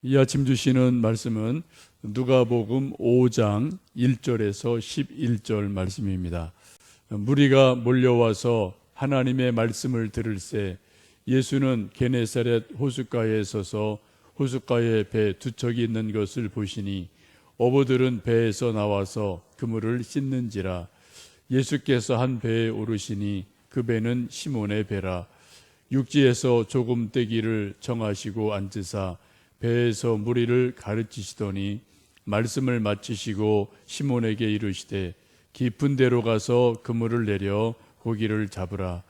이 아침 주시는 말씀은 누가복음 5장 1절에서 11절 말씀입니다. 무리가 몰려와서 하나님의 말씀을 들을새 예수는 게네사렛 호숫가에 서서 호숫가에 배 두 척이 있는 것을 보시니 어부들은 배에서 나와서 그물을 씻는지라. 예수께서 한 배에 오르시니 그 배는 시몬의 배라. 육지에서 조금 떼기를 정하시고 앉으사 배에서 무리를 가르치시더니 말씀을 마치시고 시몬에게 이르시되 깊은 데로 가서 그물을 내려 고기를 잡으라.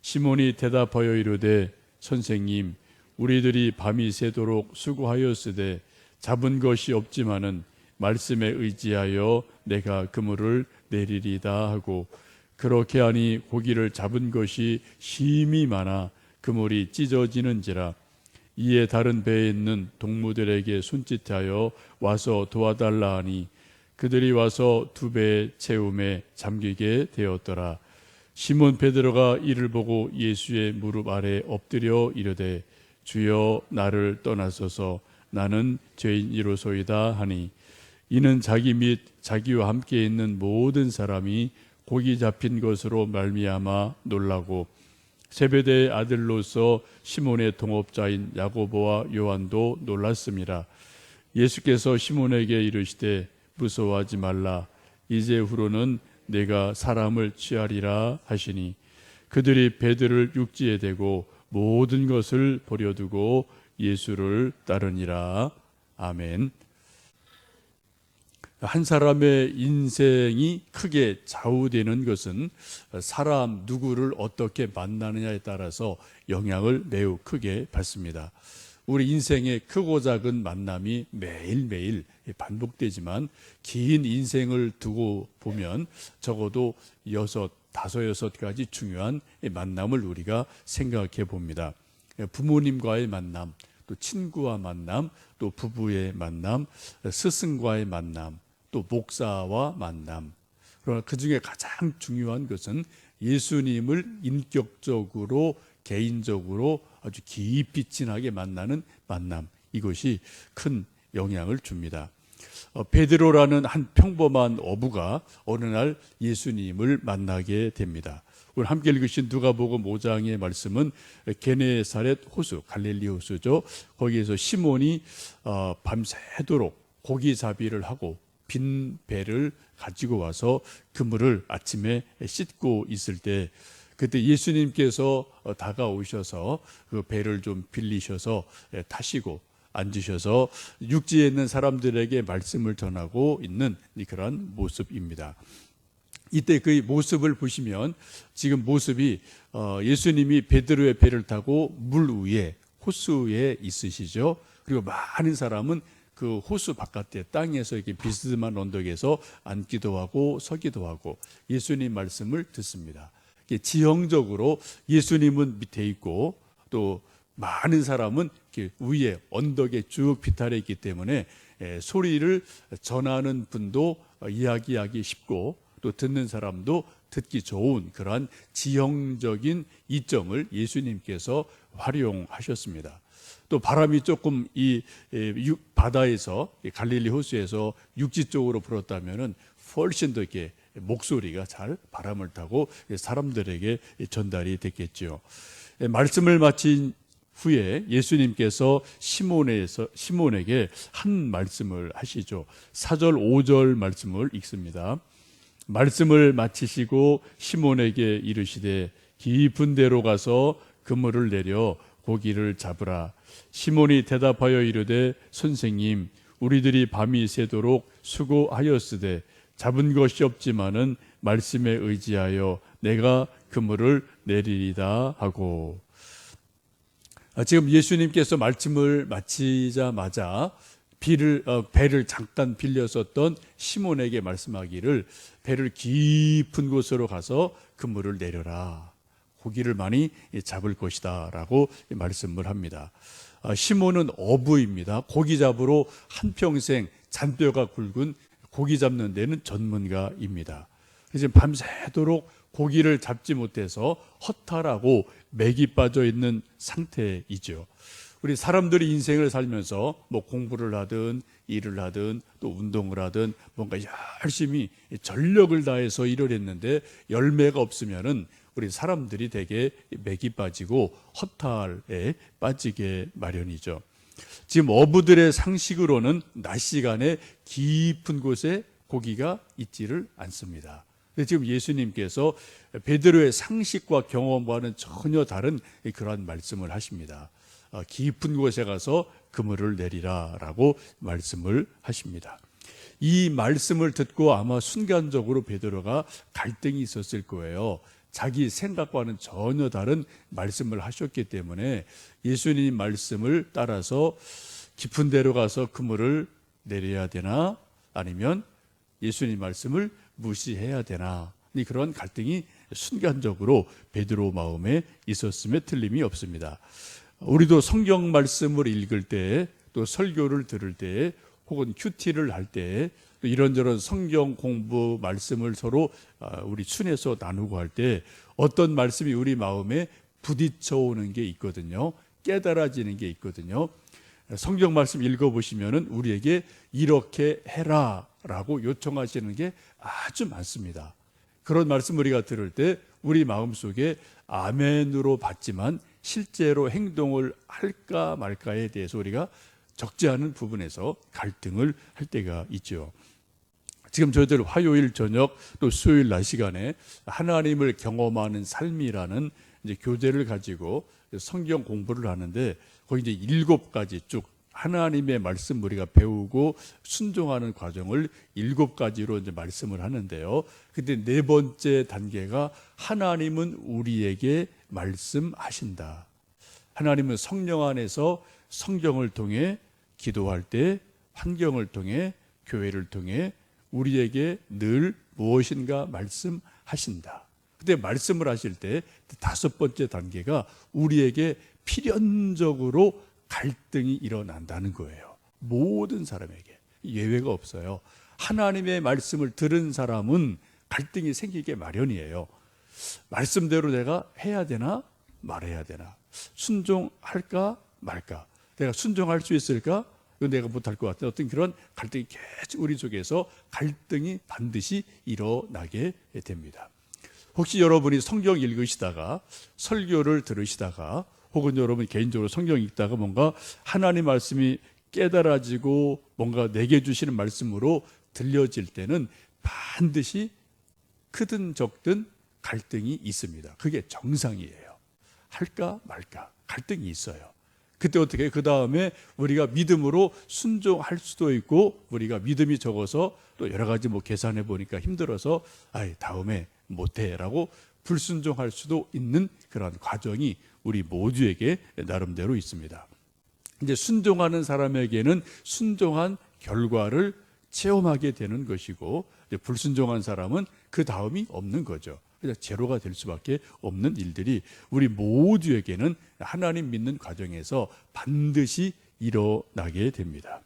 시몬이 대답하여 이르되 선생님, 우리들이 밤이 새도록 수고하였으되 잡은 것이 없지만은 말씀에 의지하여 내가 그물을 내리리다 하고, 그렇게 하니 고기를 잡은 것이 심히 많아 그물이 찢어지는지라. 이에 다른 배에 있는 동무들에게 손짓하여 와서 도와달라 하니 그들이 와서 두 배의 채움에 잠기게 되었더라. 시몬 베드로가 이를 보고 예수의 무릎 아래 엎드려 이르되 주여, 나를 떠나소서, 나는 죄인이로소이다 하니, 이는 자기 및 자기와 함께 있는 모든 사람이 고기 잡힌 것으로 말미암아 놀라고 세베대의 아들로서 시몬의 동업자인 야고보와 요한도 놀랐습니다. 예수께서 시몬에게 이르시되 무서워하지 말라. 이제후로는 내가 사람을 취하리라 하시니, 그들이 배들을 육지에 대고 모든 것을 버려두고 예수를 따르니라. 아멘. 한 사람의 인생이 크게 좌우되는 것은 사람 누구를 어떻게 만나느냐에 따라서 영향을 매우 크게 받습니다. 우리 인생의 크고 작은 만남이 매일매일 반복되지만 긴 인생을 두고 보면 적어도 다섯 여섯 가지 중요한 만남을 우리가 생각해 봅니다. 부모님과의 만남, 또 친구와 만남, 또 부부의 만남, 스승과의 만남, 또 목사와 만남. 그러나 그 중에 가장 중요한 것은 예수님을 인격적으로, 개인적으로 아주 깊이 진하게 만나는 만남. 이것이 큰 영향을 줍니다. 베드로라는 한 평범한 어부가 어느 날 예수님을 만나게 됩니다. 오늘 함께 읽으신 누가복음 5장의 말씀은 게네사렛 호수, 갈릴리 호수죠. 거기에서 시몬이 밤새도록 고기잡이를 하고 빈 배를 가지고 와서 그물을 아침에 씻고 있을 때, 그때 예수님께서 다가오셔서 그 배를 좀 빌리셔서 타시고 앉으셔서 육지에 있는 사람들에게 말씀을 전하고 있는 그런 모습입니다. 이때 그 모습을 보시면 지금 모습이 예수님이 베드로의 배를 타고 물 위에, 호수에 있으시죠. 그리고 많은 사람은 그 호수 바깥에 땅에서 이렇게 비스듬한 언덕에서 앉기도 하고 서기도 하고 예수님 말씀을 듣습니다. 지형적으로 예수님은 밑에 있고 또 많은 사람은 이렇게 위에 언덕에 쭉 비탈해 있기 때문에 소리를 전하는 분도 이야기하기 쉽고 또 듣는 사람도 듣기 좋은 그러한 지형적인 이점을 예수님께서 활용하셨습니다. 또 바람이 조금 이 바다에서, 갈릴리 호수에서 육지 쪽으로 불었다면은 훨씬 더 이렇게 목소리가 잘 바람을 타고 사람들에게 전달이 됐겠죠. 말씀을 마친 후에 예수님께서 시몬에게 한 말씀을 하시죠. 4절 5절 말씀을 읽습니다. 말씀을 마치시고 시몬에게 이르시되 깊은 데로 가서 그물을 내려 고기를 잡으라. 시몬이 대답하여 이르되 선생님, 우리들이 밤이 새도록 수고하였으되 잡은 것이 없지만은 말씀에 의지하여 내가 그물을 내리리다 하고. 지금 예수님께서 말씀을 마치자마자 배를 잠깐 빌렸었던 시몬에게 말씀하기를 배를 깊은 곳으로 가서 그물을 내려라. 고기를 많이 잡을 것이다 라고 말씀을 합니다. 시몬은 어부입니다. 고기 잡으러 한평생 잔뼈가 굵은 고기 잡는 데는 전문가입니다. 그래서 밤새도록 고기를 잡지 못해서 허탈하고 맥이 빠져 있는 상태이죠. 우리 사람들이 인생을 살면서 뭐 공부를 하든 일을 하든 또 운동을 하든 뭔가 열심히 전력을 다해서 일을 했는데 열매가 없으면은 우리 사람들이 되게 맥이 빠지고 허탈에 빠지게 마련이죠. 지금 어부들의 상식으로는 낮 시간에 깊은 곳에 고기가 있지를 않습니다. 근데 지금 예수님께서 베드로의 상식과 경험과는 전혀 다른 그러한 말씀을 하십니다. 깊은 곳에 가서 그물을 내리라라고 말씀을 하십니다. 이 말씀을 듣고 아마 순간적으로 베드로가 갈등이 있었을 거예요. 자기 생각과는 전혀 다른 말씀을 하셨기 때문에 예수님 말씀을 따라서 깊은 데로 가서 그물을 내려야 되나 아니면 예수님 말씀을 무시해야 되나, 그런 갈등이 순간적으로 베드로 마음에 있었음에 틀림이 없습니다. 우리도 성경 말씀을 읽을 때, 또 설교를 들을 때, 혹은 큐티를 할 때, 또 이런저런 성경 공부 말씀을 서로 우리 순에서 나누고 할 때 어떤 말씀이 우리 마음에 부딪혀 오는 게 있거든요. 깨달아지는 게 있거든요. 성경 말씀 읽어보시면은 우리에게 이렇게 해라 라고 요청하시는 게 아주 많습니다. 그런 말씀 우리가 들을 때 우리 마음속에 아멘으로 받지만 실제로 행동을 할까 말까에 대해서 우리가 적지 않은 부분에서 갈등을 할 때가 있죠. 지금 저희들 화요일 저녁 또 수요일 낮 시간에 하나님을 경험하는 삶이라는 이제 교재를 가지고 성경 공부를 하는데 거기 이제 7가지 쭉 하나님의 말씀 우리가 배우고 순종하는 과정을 7가지로 이제 말씀을 하는데요. 근데 4번째 단계가 하나님은 우리에게 말씀하신다. 하나님은 성령 안에서 성경을 통해 기도할 때, 환경을 통해, 교회를 통해 우리에게 늘 무엇인가 말씀하신다. 근데 말씀을 하실 때 5번째 단계가 우리에게 필연적으로 갈등이 일어난다는 거예요. 모든 사람에게 예외가 없어요. 하나님의 말씀을 들은 사람은 갈등이 생기게 마련이에요. 말씀대로 내가 해야 되나 말해야 되나, 순종할까 말까, 내가 순종할 수 있을까, 내가 못할 것 같아. 어떤 그런 갈등이 계속 우리 속에서 갈등이 반드시 일어나게 됩니다. 혹시 여러분이 성경 읽으시다가 설교를 들으시다가 혹은 여러분 개인적으로 성경 읽다가 뭔가 하나님 말씀이 깨달아지고 뭔가 내게 주시는 말씀으로 들려질 때는 반드시 크든 적든 갈등이 있습니다. 그게 정상이에요. 할까 말까 갈등이 있어요. 그때 어떻게 해요? 그 다음에 우리가 믿음으로 순종할 수도 있고 우리가 믿음이 적어서 또 여러 가지 뭐 계산해 보니까 힘들어서 다음에 못해라고 불순종할 수도 있는 그런 과정이 우리 모두에게 나름대로 있습니다. 이제 순종하는 사람에게는 순종한 결과를 체험하게 되는 것이고 불순종한 사람은 그 다음이 없는 거죠. 그래서 제로가 될 수밖에 없는 일들이 우리 모두에게는 하나님 믿는 과정에서 반드시 일어나게 됩니다.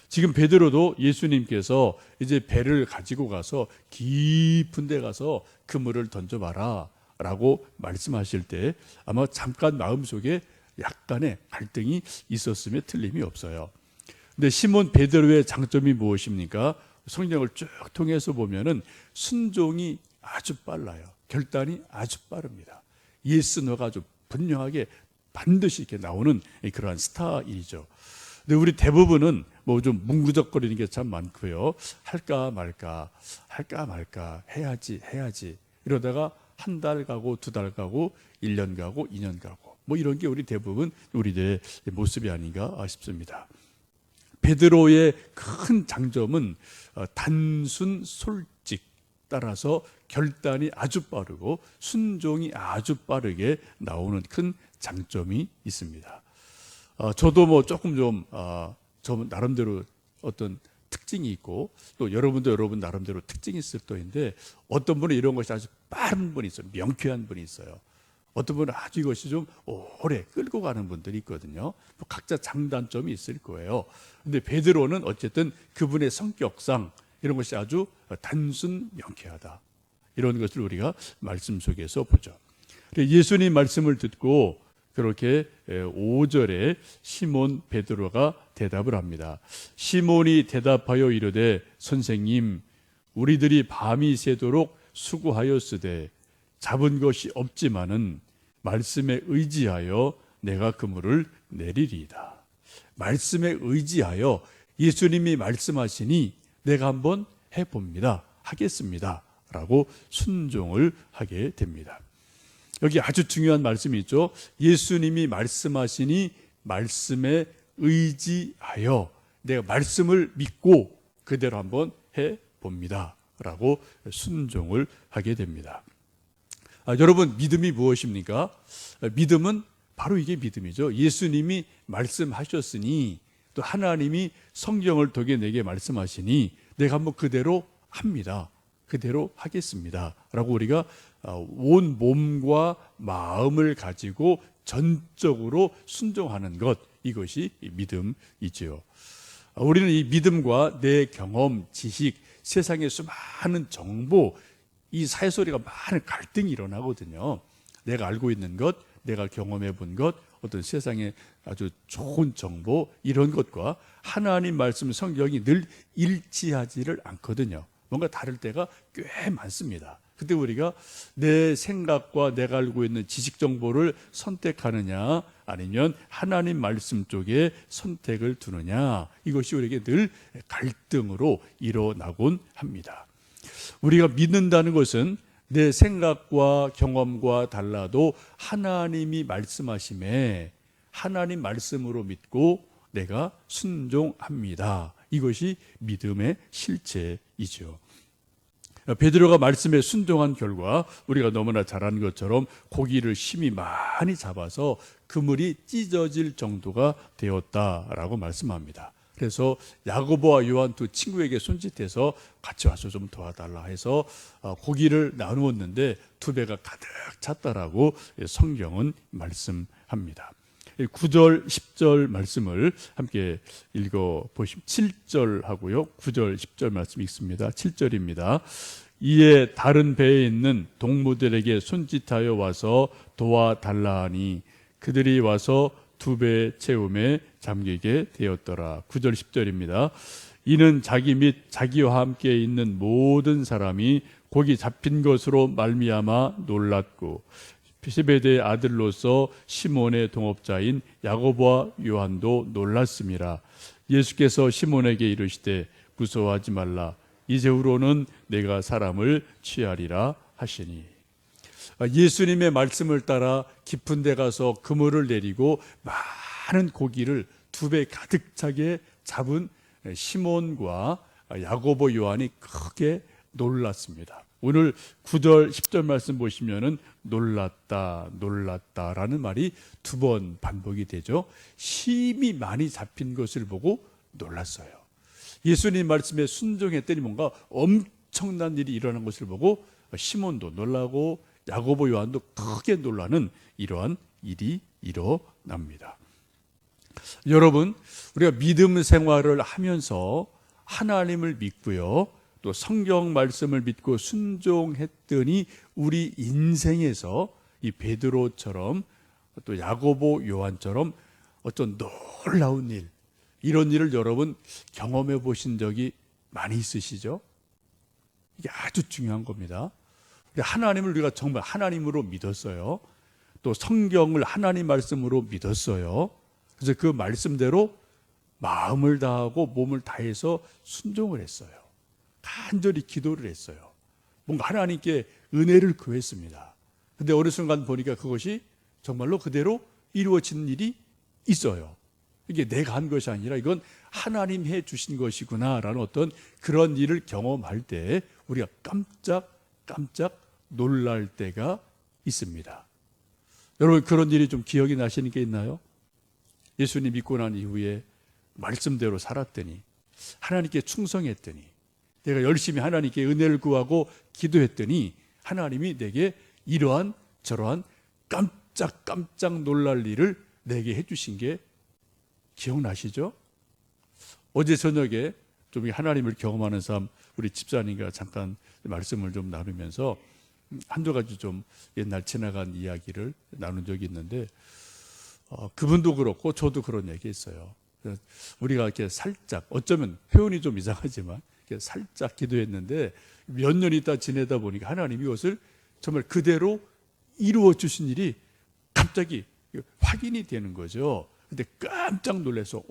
지금 베드로도 예수님께서 이제 배를 가지고 가서 깊은 데 가서 그물을 던져봐라 라고 말씀하실 때 아마 잠깐 마음속에 약간의 갈등이 있었음에 틀림이 없어요. 근데 시몬 베드로의 장점이 무엇입니까? 성경을 쭉 통해서 보면은 순종이 아주 빨라요. 결단이 아주 빠릅니다. 예스 노가 아주 분명하게 반드시 이렇게 나오는 그러한 스타일이죠. 근데 우리 대부분은 뭐 좀 뭉구적거리는 게 참 많고요. 할까 말까 해야지 이러다가 한 달 가고 2달 가고 1년 가고 2년 가고 뭐 이런 게 우리 대부분 우리들의 모습이 아닌가 싶습니다. 베드로의 큰 장점은 단순 솔직, 따라서 결단이 아주 빠르고 순종이 아주 빠르게 나오는 큰 장점이 있습니다. 저도 뭐 조금 저 나름대로 어떤 특징이 있고 또 여러분도 여러분 나름대로 특징이 있을 터인데 어떤 분은 이런 것이 아주 빠른 분이 있어요. 명쾌한 분이 있어요. 어떤 분은 아주 이것이 좀 오래 끌고 가는 분들이 있거든요. 각자 장단점이 있을 거예요. 근데 베드로는 어쨌든 그분의 성격상 이런 것이 아주 단순 명쾌하다. 이런 것을 우리가 말씀 속에서 보죠. 예수님 말씀을 듣고 그렇게 5절에 시몬 베드로가 대답을 합니다. 시몬이 대답하여 이르되 선생님 우리들이 밤이 새도록 수고하였으되 잡은 것이 없지만은 말씀에 의지하여 내가 그물을 내리리이다. 말씀에 의지하여 예수님이 말씀하시니 내가 한번 해봅니다. 하겠습니다. 라고 순종을 하게 됩니다. 여기 아주 중요한 말씀이 있죠. 예수님이 말씀하시니 말씀에 의지하여 내가 말씀을 믿고 그대로 한번 해봅니다. 라고 순종을 하게 됩니다. 여러분, 믿음이 무엇입니까? 믿음은 바로 이게 믿음이죠. 예수님이 말씀하셨으니 또 하나님이 성경을 통해 내게 말씀하시니 내가 한번 그대로 합니다. 그대로 하겠습니다. 라고 우리가 온 몸과 마음을 가지고 전적으로 순종하는 것, 이것이 믿음이지요. 우리는 이 믿음과 내 경험, 지식, 세상의 수많은 정보, 이 사회소리가 많은 갈등이 일어나거든요. 내가 알고 있는 것, 내가 경험해 본 것, 어떤 세상의 아주 좋은 정보, 이런 것과 하나님 말씀 성경이 늘 일치하지를 않거든요. 뭔가 다를 때가 꽤 많습니다. 그때 우리가 내 생각과 내가 알고 있는 지식 정보를 선택하느냐 아니면 하나님 말씀 쪽에 선택을 두느냐, 이것이 우리에게 늘 갈등으로 일어나곤 합니다. 우리가 믿는다는 것은 내 생각과 경험과 달라도 하나님이 말씀하심에 하나님 말씀으로 믿고 내가 순종합니다. 이것이 믿음의 실체이죠. 베드로가 말씀에 순종한 결과 우리가 너무나 잘 아는 것처럼 고기를 심히 많이 잡아서 그물이 찢어질 정도가 되었다라고 말씀합니다. 그래서 야고보와 요한 두 친구에게 손짓해서 같이 와서 좀 도와달라 해서 고기를 나누었는데 두 배가 가득 찼다라고 성경은 말씀합니다. 9절, 10절 말씀을 함께 읽어보시면 7절 하고요. 9절, 10절 말씀 읽습니다. 7절입니다. 이에 다른 배에 있는 동무들에게 손짓하여 와서 도와달라 하니 그들이 와서 두 배 채움에 잠기게 되었더라. 9절, 10절입니다. 이는 자기 및 자기와 함께 있는 모든 사람이 고기 잡힌 것으로 말미암아 놀랐고 세베대의 아들로서 시몬의 동업자인 야고보와 요한도 놀랐음이라. 예수께서 시몬에게 이르시되 무서워하지 말라. 이제후로는 내가 사람을 취하리라 하시니. 예수님의 말씀을 따라 깊은 데 가서 그물을 내리고 많은 고기를 두 배 가득 차게 잡은 시몬과 야고보 요한이 크게 놀랐습니다. 오늘 9절 10절 말씀 보시면은 놀랐다라는 말이 두 번 반복이 되죠. 심히 많이 잡힌 것을 보고 놀랐어요. 예수님 말씀에 순종했더니 뭔가 엄청난 일이 일어난 것을 보고 시몬도 놀라고 야고보 요한도 크게 놀라는 이러한 일이 일어납니다. 여러분, 우리가 믿음 생활을 하면서 하나님을 믿고요, 또 성경 말씀을 믿고 순종했더니 우리 인생에서 이 베드로처럼 또 야고보 요한처럼 어떤 놀라운 일, 이런 일을 여러분 경험해 보신 적이 많이 있으시죠? 이게 아주 중요한 겁니다. 하나님을 우리가 정말 하나님으로 믿었어요. 또 성경을 하나님 말씀으로 믿었어요. 그래서 그 말씀대로 마음을 다하고 몸을 다해서 순종을 했어요. 간절히 기도를 했어요. 뭔가 하나님께 은혜를 구했습니다. 근데 어느 순간 보니까 그것이 정말로 그대로 이루어지는 일이 있어요. 이게 내가 한 것이 아니라 이건 하나님 해 주신 것이구나라는 어떤 그런 일을 경험할 때 우리가 깜짝 놀랄 때가 있습니다. 여러분, 그런 일이 좀 기억이 나시는 게 있나요? 예수님 믿고 난 이후에 말씀대로 살았더니, 하나님께 충성했더니, 내가 열심히 하나님께 은혜를 구하고 기도했더니 하나님이 내게 이러한 저러한 깜짝 놀랄 일을 내게 해주신 게 기억나시죠? 어제 저녁에 좀 하나님을 경험하는 삶, 우리 집사님과 잠깐 말씀을 좀 나누면서 한두 가지 좀 옛날 지나간 이야기를 나눈 적이 있는데, 그분도 그렇고 저도 그런 얘기 했어요. 우리가 이렇게 살짝, 어쩌면 표현이 좀 이상하지만 이렇게 살짝 기도했는데 몇 년 있다 지내다 보니까 하나님이 이것을 정말 그대로 이루어 주신 일이 갑자기 확인이 되는 거죠. 근데 깜짝 놀라서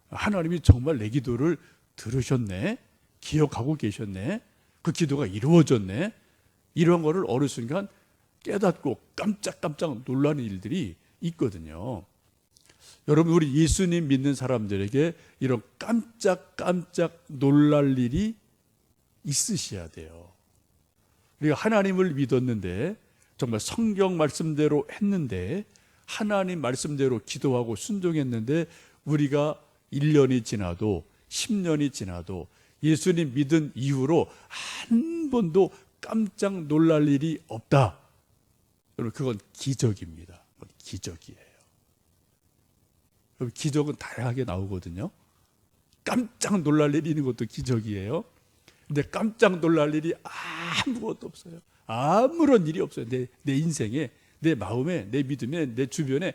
하나님이 정말 내 기도를 들으셨네, 기억하고 계셨네, 그 기도가 이루어졌네, 이런 거를 어느 순간 깨닫고 깜짝깜짝 놀라는 일들이 있거든요. 여러분, 우리 예수님 믿는 사람들에게 이런 깜짝깜짝 놀랄 일이 있으셔야 돼요. 우리가 하나님을 믿었는데, 정말 성경 말씀대로 했는데, 하나님 말씀대로 기도하고 순종했는데, 우리가 1년이 지나도 10년이 지나도 예수님 믿은 이후로 한 번도 깜짝 놀랄 일이 없다. 여러분, 그건 기적입니다. 그건 기적이에요. 여러분, 기적은 다양하게 나오거든요. 깜짝 놀랄 일이 있는 것도 기적이에요. 근데 깜짝 놀랄 일이 아무것도 없어요. 아무런 일이 없어요. 내 인생에, 내 마음에, 내 믿음에, 내 주변에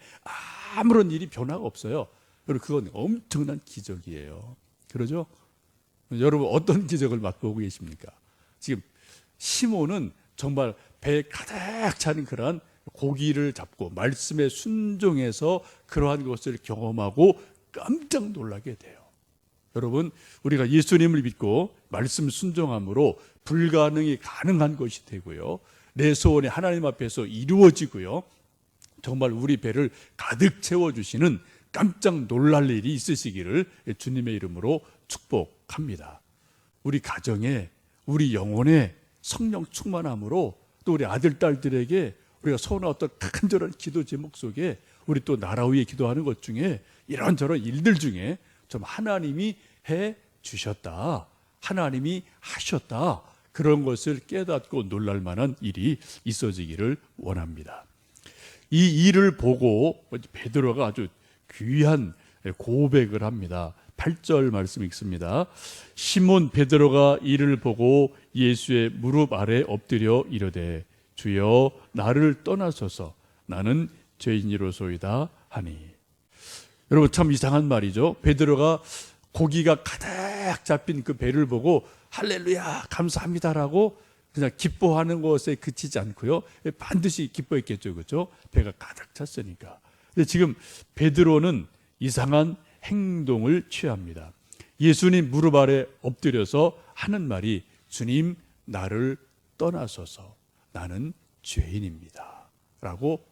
아무런 일이 변화가 없어요. 여러분, 그건 엄청난 기적이에요. 그러죠? 여러분, 어떤 기적을 맛보고 계십니까? 지금 시몬은 정말 배에 가득 차는 그러한 고기를 잡고 말씀에 순종해서 그러한 것을 경험하고 깜짝 놀라게 돼요. 여러분, 우리가 예수님을 믿고 말씀 순종함으로 불가능이 가능한 것이 되고요, 내 소원이 하나님 앞에서 이루어지고요, 정말 우리 배를 가득 채워주시는 깜짝 놀랄 일이 있으시기를 주님의 이름으로 축복합니다. 우리 가정에, 우리 영혼에 성령 충만함으로 또 우리 아들, 딸들에게 우리가 소원한 어떤 간절한 기도 제목 속에 우리 또 나라 위에 기도하는 것 중에 이런저런 일들 중에 좀 하나님이 해 주셨다, 하나님이 하셨다, 그런 것을 깨닫고 놀랄 만한 일이 있어지기를 원합니다. 이 일을 보고 베드로가 아주 귀한 고백을 합니다. 8절 말씀 읽습니다. 시몬 베드로가 이를 보고 예수의 무릎 아래 엎드려 이르되 주여 나를 떠나소서 나는 죄인이로소이다 하니. 여러분, 참 이상한 말이죠. 베드로가 고기가 가득 잡힌 그 배를 보고 할렐루야 감사합니다라고 그냥 기뻐하는 것에 그치지 않고요, 반드시 기뻐했겠죠. 그렇죠? 배가 가득 찼으니까. 근데 지금 베드로는 이상한 행동을 취합니다. 예수님 무릎 아래 엎드려서 하는 말이 주님 나를 떠나소서 나는 죄인입니다 라고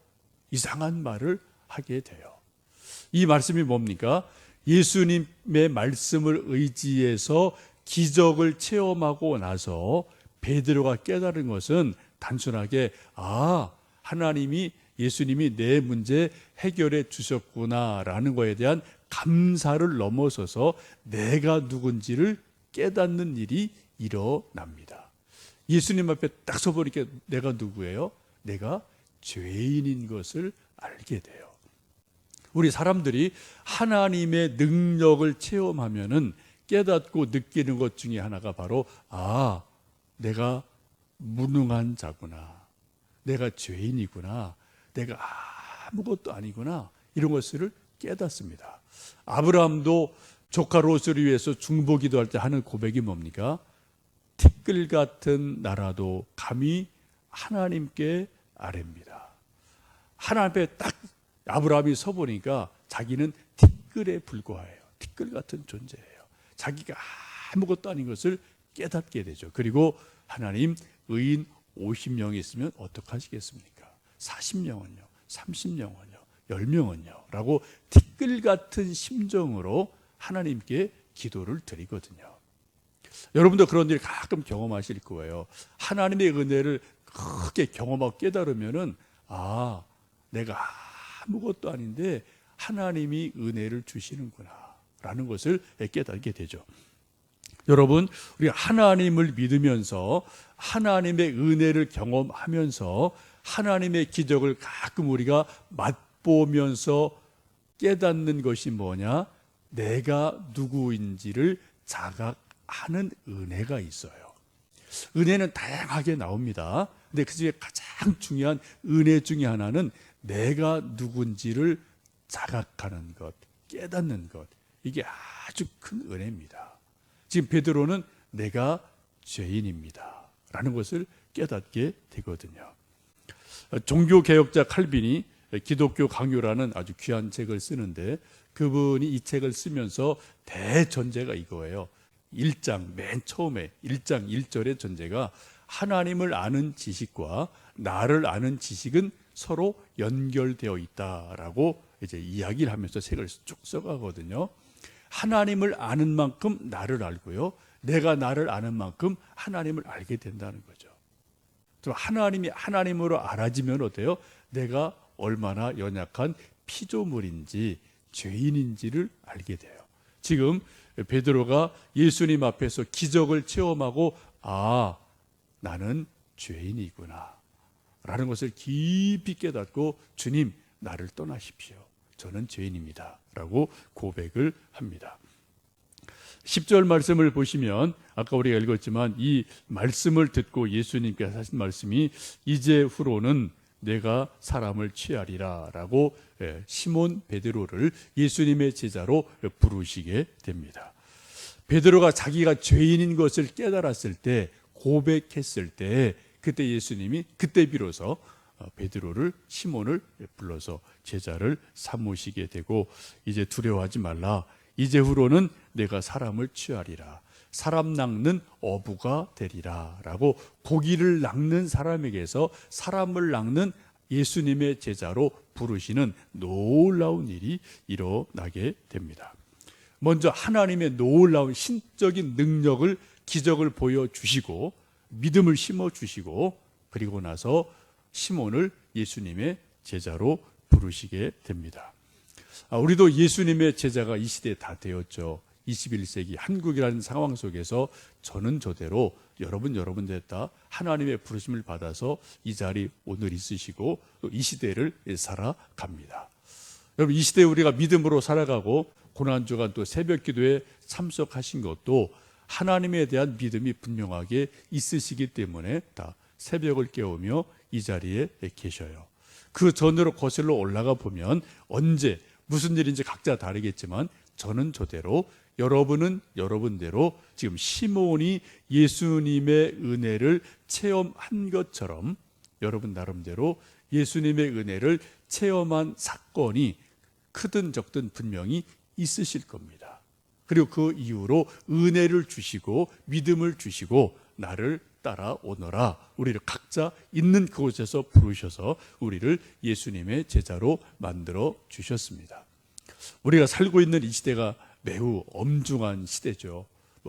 이상한 말을 하게 돼요. 이 말씀이 뭡니까? 예수님의 말씀을 의지해서 기적을 체험하고 나서 베드로가 깨달은 것은 단순하게 하나님이, 예수님이 내 문제 해결해 주셨구나라는 것에 대한 감사를 넘어서서 내가 누군지를 깨닫는 일이 일어납니다. 예수님 앞에 딱 서보니까 내가 누구예요? 내가 죄인인 것을 알게 돼요. 우리 사람들이 하나님의 능력을 체험하면은 깨닫고 느끼는 것 중에 하나가 바로 내가 무능한 자구나, 내가 죄인이구나, 내가 아무것도 아니구나, 이런 것을 깨닫습니다. 아브라함도 조카 롯을 위해서 중보기도할 때 하는 고백이 뭡니까? 티끌 같은 나라도 감히 하나님께 아뢰입니다. 하나님 앞에 딱 아브라함이 서보니까 자기는 티끌에 불과해요. 티끌 같은 존재예요. 자기가 아무것도 아닌 것을 깨닫게 되죠. 그리고 하나님, 의인 50명이 있으면 어떡하시겠습니까? 40명은요? 30명은요? 10명은요? 라고 티끌 같은 심정으로 하나님께 기도를 드리거든요. 여러분도 그런 일 가끔 경험하실 거예요. 하나님의 은혜를 크게 경험하고 깨달으면은 내가 아무것도 아닌데 하나님이 은혜를 주시는구나 라는 것을 깨닫게 되죠. 여러분, 우리가 하나님을 믿으면서 하나님의 은혜를 경험하면서 하나님의 기적을 가끔 우리가 맛보면서 깨닫는 것이 뭐냐? 내가 누구인지를 자각하는 은혜가 있어요. 은혜는 다양하게 나옵니다. 근데 그 중에 가장 중요한 은혜 중에 하나는 내가 누군지를 자각하는 것, 깨닫는 것, 이게 아주 큰 은혜입니다. 지금 베드로는 내가 죄인입니다 라는 것을 깨닫게 되거든요. 종교개혁자 칼빈이 기독교 강요라는 아주 귀한 책을 쓰는데, 그분이 이 책을 쓰면서 대전제가 이거예요. 1장 맨 처음에 1장 1절의 전제가 하나님을 아는 지식과 나를 아는 지식은 서로 연결되어 있다라고 이제 이야기를 하면서 책을 쭉 써가거든요. 하나님을 아는 만큼 나를 알고요, 내가 나를 아는 만큼 하나님을 알게 된다는 거죠. 하나님이 하나님으로 알아지면 어때요? 내가 얼마나 연약한 피조물인지 죄인인지를 알게 돼요. 지금 베드로가 예수님 앞에서 기적을 체험하고, 아, 나는 죄인이구나 라는 것을 깊이 깨닫고, 주님, 나를 떠나십시오, 저는 죄인입니다 라고 고백을 합니다. 10절 말씀을 보시면 아까 우리가 읽었지만, 이 말씀을 듣고 예수님께서 하신 말씀이 이제 후로는 내가 사람을 취하리라 라고 시몬 베드로를 예수님의 제자로 부르시게 됩니다. 베드로가 자기가 죄인인 것을 깨달았을 때, 고백했을 때, 그때 예수님이 그때 비로소 베드로를, 시몬을 불러서 제자를 삼으시게 되고, 이제 두려워하지 말라, 이제 후로는 내가 사람을 취하리라, 사람 낚는 어부가 되리라 라고, 고기를 낚는 사람에게서 사람을 낚는 예수님의 제자로 부르시는 놀라운 일이 일어나게 됩니다. 먼저 하나님의 놀라운 신적인 능력을, 기적을 보여주시고 믿음을 심어주시고, 그리고 나서 시몬을 예수님의 제자로 부르시게 됩니다. 우리도 예수님의 제자가 이 시대에 다 되었죠. 21세기 한국이라는 상황 속에서 저는 저대로, 여러분 됐다 하나님의 부르심을 받아서 이 자리 오늘 있으시고 또 이 시대를 살아갑니다. 여러분, 이 시대에 우리가 믿음으로 살아가고 고난주간 또 새벽 기도에 참석하신 것도 하나님에 대한 믿음이 분명하게 있으시기 때문에 다 새벽을 깨우며 이 자리에 계셔요. 그 전으로 거슬러 올라가 보면 언제 무슨 일인지 각자 다르겠지만, 저는 저대로, 여러분은 여러분대로 지금 시몬이 예수님의 은혜를 체험한 것처럼 여러분 나름대로 예수님의 은혜를 체험한 사건이 크든 적든 분명히 있으실 겁니다. 그리고 그 이후로 은혜를 주시고 믿음을 주시고 나를 따라오너라, 우리를 각자 있는 그곳에서 부르셔서 우리를 예수님의 제자로 만들어 주셨습니다. 우리가 살고 있는 이 시대가 매우 엄중한 시대죠.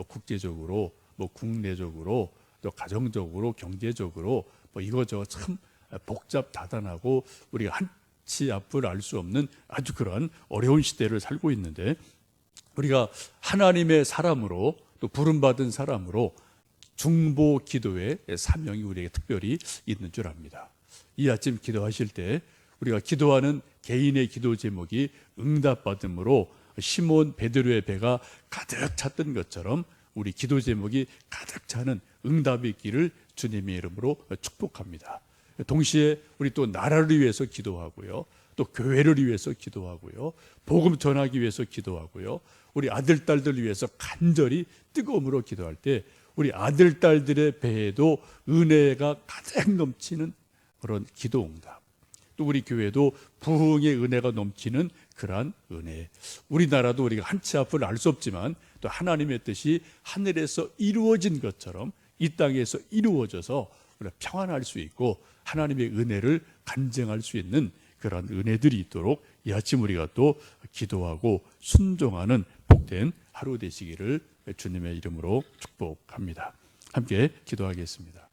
국제적으로, 국내적으로, 또 가정적으로, 경제적으로 이거저거 참 복잡다단하고 우리가 한치 앞을 알 수 없는 아주 그러한 어려운 시대를 살고 있는데, 우리가 하나님의 사람으로 또 부름받은 사람으로 중보 기도의 사명이 우리에게 특별히 있는 줄 압니다. 이 아침 기도하실 때 우리가 기도하는 개인의 기도 제목이 응답받음으로 시몬 베드로의 배가 가득 찼던 것처럼 우리 기도 제목이 가득 차는 응답이 있기를 주님의 이름으로 축복합니다. 동시에 우리 또 나라를 위해서 기도하고요, 또 교회를 위해서 기도하고요, 복음 전하기 위해서 기도하고요, 우리 아들 딸들 위해서 간절히 뜨거움으로 기도할 때 우리 아들 딸들의 배에도 은혜가 가득 넘치는 그런 기도 응답, 또 우리 교회도 부흥의 은혜가 넘치는 그러한 은혜, 우리나라도 우리가 한치 앞을 알 수 없지만 또 하나님의 뜻이 하늘에서 이루어진 것처럼 이 땅에서 이루어져서 우리가 평안할 수 있고 하나님의 은혜를 간증할 수 있는 그런 은혜들이 있도록 이 아침 우리가 또 기도하고 순종하는 복된 하루 되시기를 주님의 이름으로 축복합니다. 함께 기도하겠습니다.